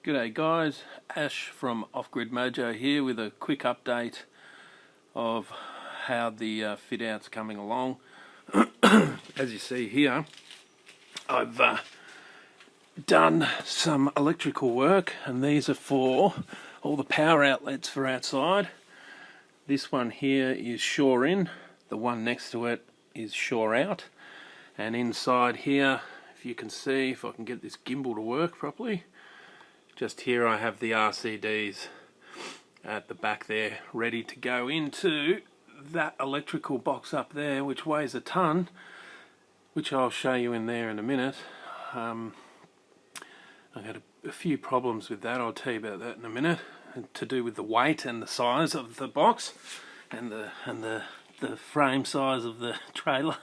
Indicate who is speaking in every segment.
Speaker 1: G'day guys, Ash from Off-Grid Mojo here with a quick update of how the fit out's coming along. As you see here, I've done some electrical work, and these are for all the power outlets for outside. This one here is shore in, the one next to it is shore out, and inside here, if you can see, if I can get this gimbal to work properly, just here I have the RCDs at the back there ready to go into that electrical box up there, which weighs a ton, which I'll show you in there in a minute. I had a few problems with that, I'll tell you about that in a minute, to do with the weight and the size of the box and the frame size of the trailer.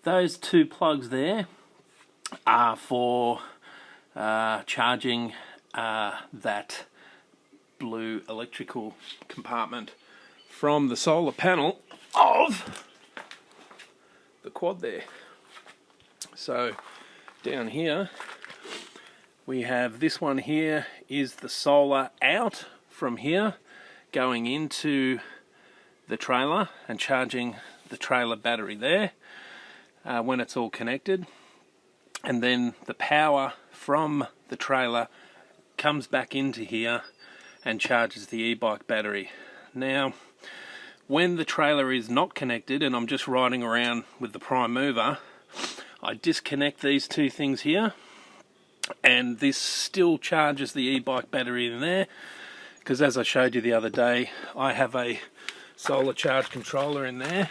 Speaker 1: Those two plugs there are for charging that blue electrical compartment from the solar panel of the quad there. So down here we have this one here is the solar out from here going into the trailer and charging the trailer battery there when it's all connected, and then the power from the trailer comes back into here and charges the e-bike battery. Now when the trailer is not connected and I'm just riding around with the prime mover, I disconnect these two things here, and this still charges the e-bike battery in there, because as I showed you the other day, I have a solar charge controller in there.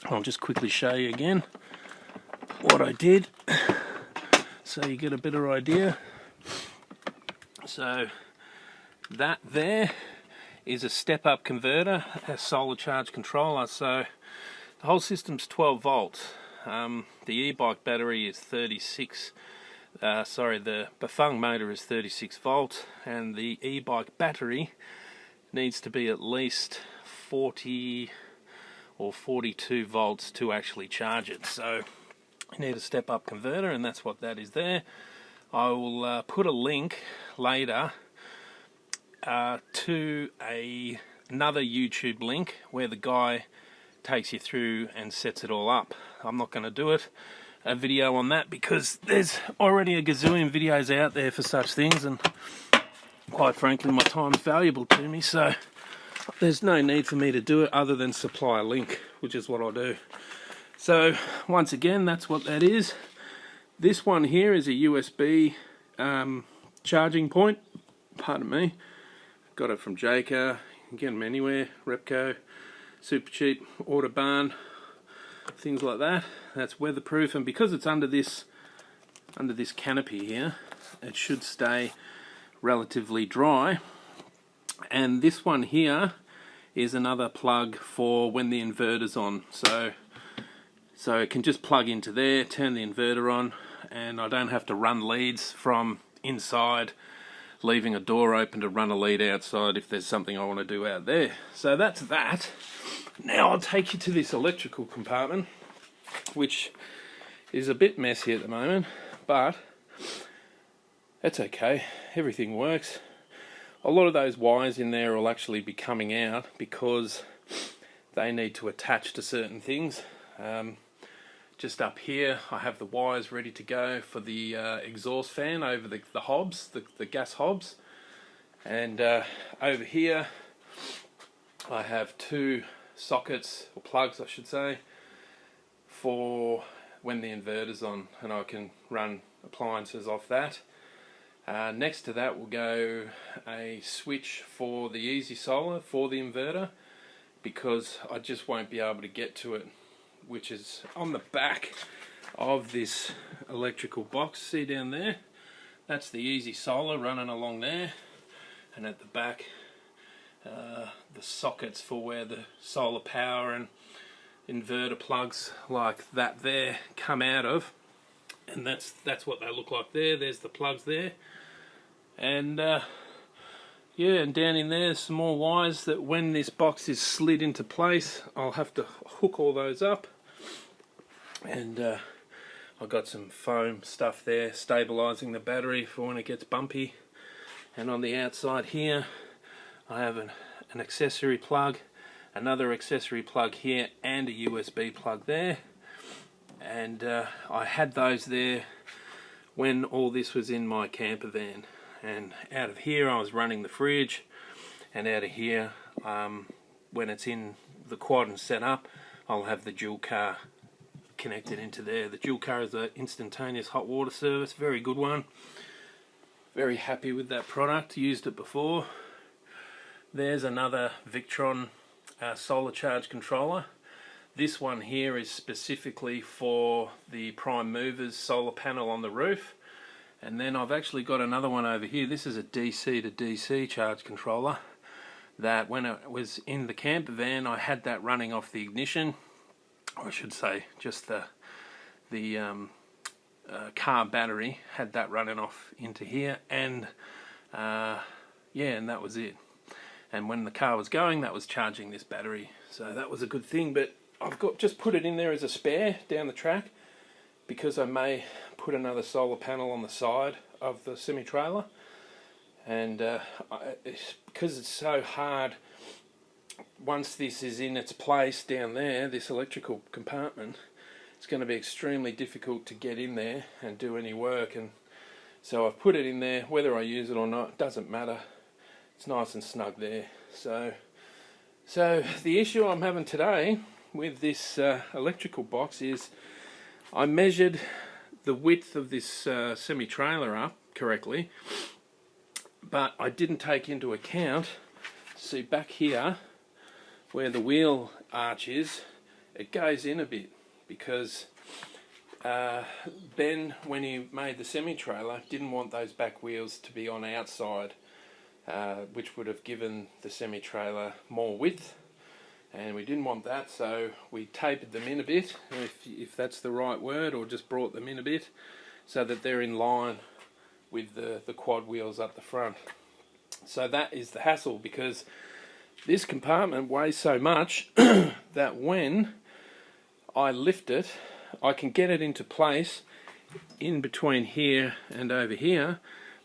Speaker 1: I'll just quickly show you again what I did so you get a better idea. So that there is a step-up converter, a solar charge controller. So the whole system's 12 volts. The e-bike battery is 36. The Bafang motor is 36 volts, and the e-bike battery needs to be at least 40 or 42 volts to actually charge it. So you need a step-up converter, and that's what that is there. I will put a link later to another YouTube link where the guy takes you through and sets it all up. I'm not going to do a video on that because there's already a gazillion videos out there for such things, and quite frankly my time's valuable to me, so there's no need for me to do it other than supply a link, which is what I'll do. So once again, that's what that is. This one here is a USB charging point. Pardon me. Got it from Jaker. You can get them anywhere. Repco, Super Cheap, Autobarn, things like that. That's weatherproof, and because it's under this canopy here, it should stay relatively dry. And this one here is another plug for when the inverter's on. So it can just plug into there, turn the inverter on, and I don't have to run leads from inside, leaving a door open to run a lead outside if there's something I want to do out there. So that's that. Now I'll take you to this electrical compartment, which is a bit messy at the moment, but it's okay, everything works. A lot of those wires in there will actually be coming out because they need to attach to certain things. Just up here I have the wires ready to go for the exhaust fan over the hobs, the gas hobs, and over here I have two sockets, or plugs I should say, for when the inverter's on, and I can run appliances off that. Next to that will go a switch for the easy solar for the inverter, because I just won't be able to get to it, which is on the back of this electrical box. See down there? That's the easy solar running along there, and at the back the sockets for where the solar power and inverter plugs like that there come out of, and that's what they look like there. There's the plugs there, and yeah, and down in there's some more wires that when this box is slid into place I'll have to hook all those up, and I've got some foam stuff there stabilizing the battery for when it gets bumpy. And on the outside here I have an accessory plug, another accessory plug here, and a USB plug there. And I had those there when all this was in my camper van. And out of here I was running the fridge, and out of here, when it's in the quad and set up, I'll have the dual car connected into there. The dual car is an instantaneous hot water service, very good one. Very happy with that product, used it before. There's another Victron solar charge controller. This one here is specifically for the prime movers solar panel on the roof. And then I've actually got another one over here. This is a DC to DC charge controller that when it was in the camper van, I had that running off the ignition. I should say just the car battery, had that running off into here, and yeah, and that was it. And when the car was going, that was charging this battery, so that was a good thing. But I've got just put it in there as a spare down the track, because I may put another solar panel on the side of the semi-trailer, and because it's so hard once this is in its place down there, this electrical compartment, it's going to be extremely difficult to get in there and do any work. And so I've put it in there. Whether I use it or not doesn't matter, it's nice and snug there. So the issue I'm having today with this electrical box is I measured the width of this semi-trailer up correctly, but I didn't take into account, see back here where the wheel arch is, it goes in a bit, because Ben, when he made the semi-trailer, didn't want those back wheels to be on outside, which would have given the semi-trailer more width, and we didn't want that, so we tapered them in a bit, if that's the right word, or just brought them in a bit so that they're in line with the quad wheels up the front. So that is the hassle, because this compartment weighs so much that when I lift it, I can get it into place in between here and over here,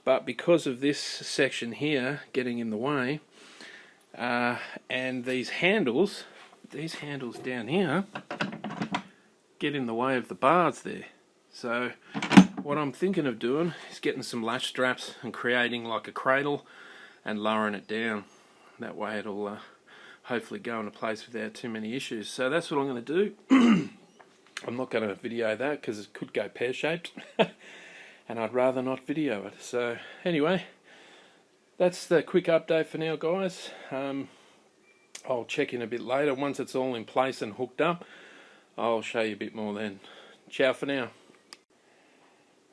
Speaker 1: but because of this section here getting in the way, and these handles down here get in the way of the bars there. So what I'm thinking of doing is getting some lash straps and creating like a cradle and lowering it down. That way it'll hopefully go into place without too many issues. So that's what I'm going to do. I'm not going to video that because it could go pear-shaped and I'd rather not video it. So anyway, that's the quick update for now, guys. I'll check in a bit later. Once it's all in place and hooked up, I'll show you a bit more then. Ciao for now.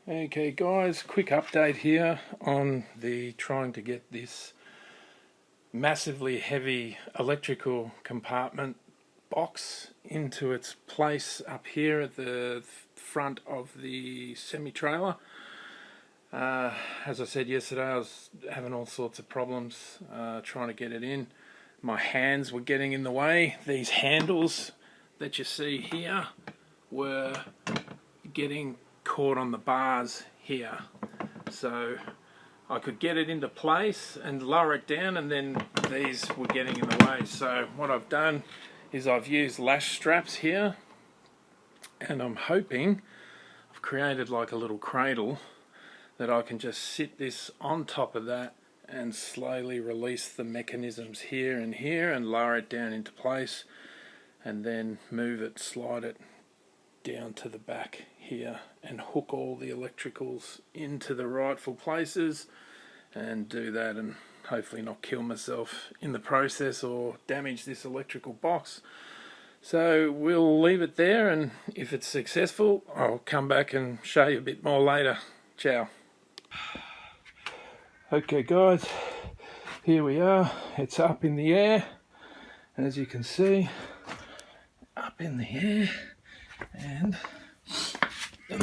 Speaker 1: Okay guys, quick update here on the trying to get this massively heavy electrical compartment box into its place up here at the front of the semi-trailer. As I said yesterday, I was having all sorts of problems trying to get it in. My hands were getting in the way. These handles that you see here were getting caught on the bars here, so I could get it into place and lower it down, and then these were getting in the way. So what I've done is I've used lash straps here, and I'm hoping I've created like a little cradle that I can just sit this on top of that and slowly release the mechanisms here and lower it down into place, and then move it, slide it down to the back here and hook all the electricals into the rightful places and do that, and hopefully not kill myself in the process or damage this electrical box. So we'll leave it there, and if it's successful I'll come back and show you a bit more later. Ciao. Okay guys, here we are. It's up in the air, as you can see, up in the air, and the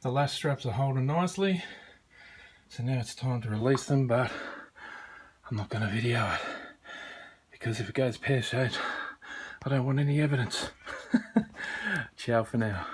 Speaker 1: lash straps are holding nicely. So now it's time to release them, but I'm not going to video it because if it goes pear-shaped, I don't want any evidence. Ciao for now.